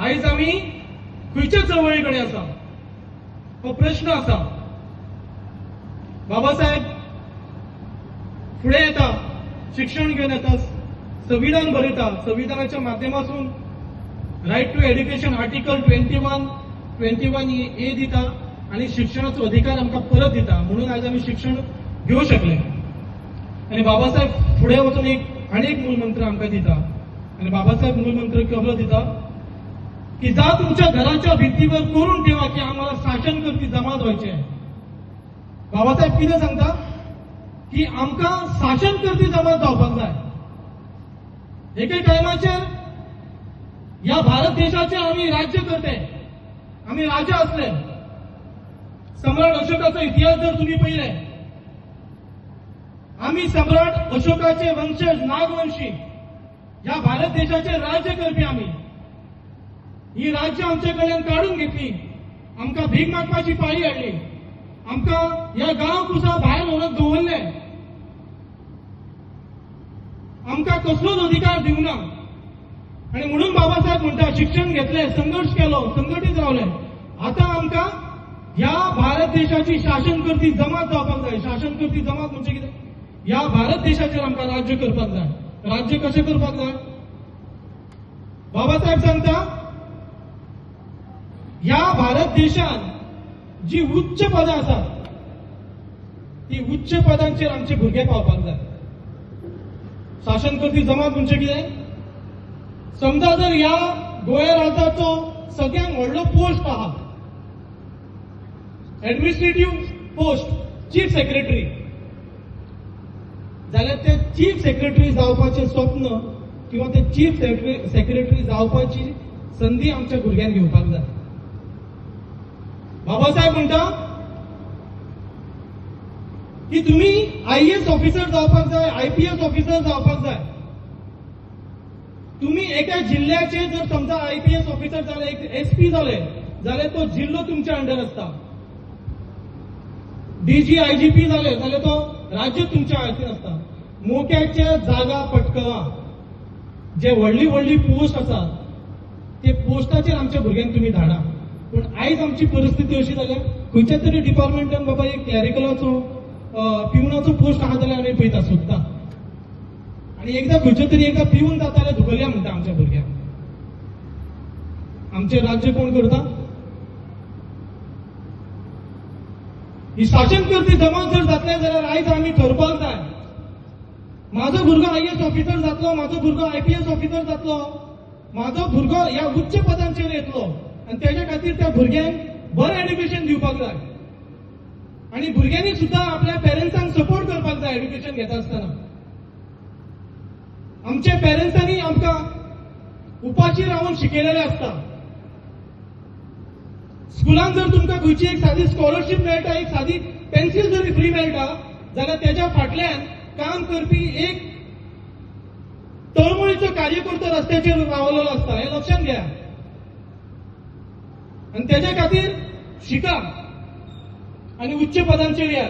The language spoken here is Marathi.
आयज आम्ही खंयच्या चळवळी कडेन आसा हो प्रश्न आसा। बाबासाहेब फुडें येता, शिक्षण घेवन येता, संविधान बरयता, संविधानाच्या माध्यमातून right to education article 21A दिता आणि शिक्षणाचो अधिकार आमकां परत दिता, म्हणून आज आम्ही शिक्षण घेऊ शकले। आणि बाबासाहेब फुडें वचून एक मूलमंत्र आमकां दिता, आणि बाबासाहेब मूलमंत्र कसलो दिता की जा तुमच्या घराच्या भिंतीवर करून ठेवा की आम्हाला शासन करपी जमात व्हायचे। बाबासाहेब कितें सांगता की आमकां शासन करपी जमात जावपाक जाय। एके टायमाचेर या भारत देशाचे आम्ही राज्य करते, आम्ही राजा असले। सम्राट अशोकाचा इतिहास जर तुम्ही पहिले, आम्ही सम्राट अशोकाचे वंशज नागवंशी या भारत देशाचे राज्य करपी आम्ही। ही राज्य आमच्या कडल्यान काढून घेतली, आमकां भीक मागपाची पाळी हाडली, आमकां या गांव कुसा भायर व्हरून दवरले, आमकां कसलोच अधिकार दिवना। आणि म्हणून बाबासाहेब म्हणटा शिक्षण घेतले, संघर्ष केलो, संघटित रावले, आता आमकां या भारत देशाची शासन करपी जमात जावपाक जाय। शासन करपी जमात म्हणजे कितें? या भारत देशाचेर आमकां राज्य करपाक जाय। राज्य कशें करपाक जाय? बाबासाहेब सांगता या भारत देशात जी उच्च पदां आसात ती उच्च पदांचेर आमचे भुरगे पावपाक जाय। शासन करपी जमात म्हणजे कितें? समजा जर या गोंय राज्याचो सगळ्यांत व्हडलो पोस्ट आहा, एडमिनिस्ट्रेटिव्ह पोस्ट, चीफ सेक्रेटरी, जाल्यार ते चीफ सेक्रेटरी जावपाचें स्वप्न किंवा ते चीफ सेक्रेटरी जावपाची संधी आमच्या भुरग्यांक घेवपाक जाय। बाबासाहेब म्हणटा की तुम्ही IAS ऑफिसर जावपाक जाय, IPS ऑफिसर जावपाक जाय। तुम्ही एका जिल्ह्याचे जर समजा IPS ऑफिसर झाले, एक SP झाले, जाल्यार तो जिल्हो तुमच्या अंडर असता। DG IGP झाले जाल्यार तो राज्य तुमच्या हातीन असता। मोक्याचे जागा पटकवा, जे व्हडली पोस्ट आसा ते पोस्टाचेर आमच्या भुरग्यांक तुम्ही धाडा। पण आयज आमची परिस्थिती अशी जाल्या, खंयच्या तरी डिपार्टमेंटान बाबा एक क्लॅरिकलाचो पिवनाचो पोस्ट आहा जाल्यार आमी पळयता सोदता, आणि एकदा खंयच्या तरी एका पिवन जाता जाल्यार धुकल्या म्हणटा आमच्या भुरग्यांक। आमचे राज्य कोण करता? ही शासन करपी जमात जर जातले जाल्यार आयज आमी ठरपाक जाय, म्हाजो भुरगो IAS ऑफिसर जातलो, म्हाजो भुरगो IPS ऑफिसर जातलो, म्हाजो भुरगो या उच्च पदांचेर येतलो, आणि त्याच्या खातीर त्या भुरग्यांक बरें एड्युकेशन दिवपाक जाय। आणि भुरग्यांनी सुद्धा आपल्या पेरेंट्सांक सपोर्ट करपाक जाय एड्युकेशन घेता आसतना। आमच्या पेरेंट्सांनी आमकां उपाशी रावन शिकयलेले आसता। स्कुलान जर तुमकां खंयची एक सादी स्कॉलरशिप मेळटा, एक सादी पेन्सिल जरी फ्री मेळटा, जाल्यार त्याच्या फाटल्यान काम करपी एक तळमळीचो कार्यकर्तो रस्त्याचेर रावलेलो आसता, हे लक्षात घ्या। आणि त्याच्या खातीर शिका आणि उच्च पदांचेर या।